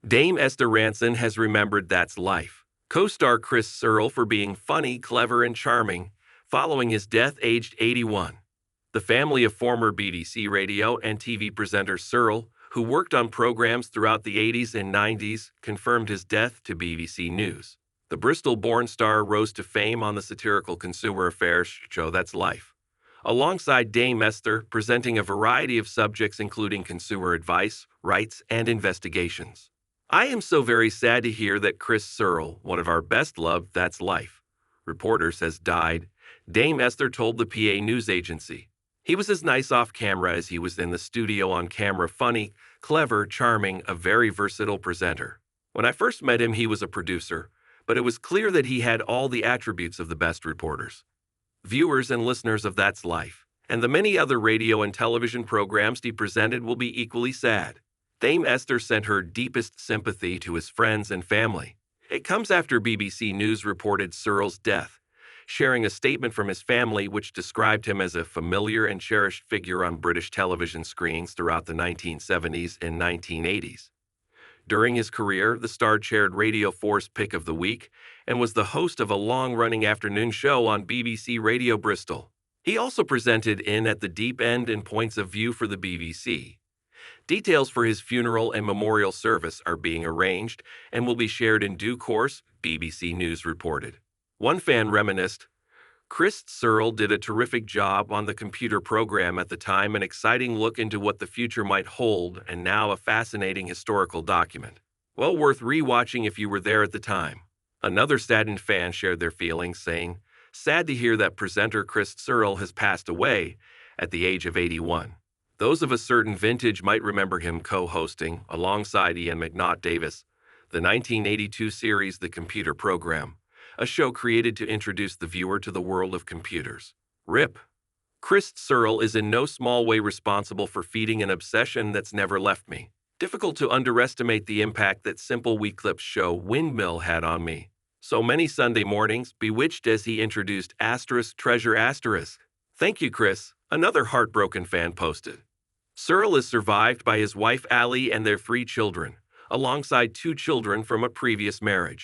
Dame Esther Rantzen has remembered That's Life. Co-star Chris Serle for being funny, clever, and charming, following his death aged 81. The family of former BBC radio and TV presenter Serle, who worked on programs throughout the 80s and 90s, confirmed his death to BBC News. The Bristol-born star rose to fame on the satirical consumer affairs show That's Life, alongside Dame Esther, presenting a variety of subjects including consumer advice, rights, and investigations. I am so very sad to hear that Chris Serle, one of our best-loved That's Life reporters, has died, Dame Esther told the PA news agency. He was as nice off-camera as he was in the studio on camera, funny, clever, charming, a very versatile presenter. When I first met him, he was a producer, but it was clear that he had all the attributes of the best reporters. Viewers and listeners of That's Life, and the many other radio and television programs he presented, will be equally sad. Dame Esther sent her deepest sympathy to his friends and family. It comes after BBC News reported Serle's death, sharing a statement from his family which described him as a familiar and cherished figure on British television screens throughout the 1970s and 1980s. During his career, the star chaired Radio 4's Pick of the Week and was the host of a long-running afternoon show on BBC Radio Bristol. He also presented In at the Deep End and Points of View for the BBC. Details for his funeral and memorial service are being arranged and will be shared in due course, BBC News reported. One fan reminisced, Chris Serle did a terrific job on the computer program at the time, an exciting look into what the future might hold, and now a fascinating historical document. Well worth re-watching if you were there at the time. Another saddened fan shared their feelings, saying, sad to hear that presenter Chris Serle has passed away at the age of 81. Those of a certain vintage might remember him co-hosting, alongside Ian McNaught-Davis, the 1982 series The Computer Program, a show created to introduce the viewer to the world of computers. RIP. Chris Serle is in no small way responsible for feeding an obsession that's never left me. Difficult to underestimate the impact that Simple Wheatcliff's show Windmill had on me. So many Sunday mornings, bewitched as he introduced *treasure*. Thank you, Chris, another heartbroken fan posted. Serle is survived by his wife Allie and their 3 children, alongside 2 children from a previous marriage.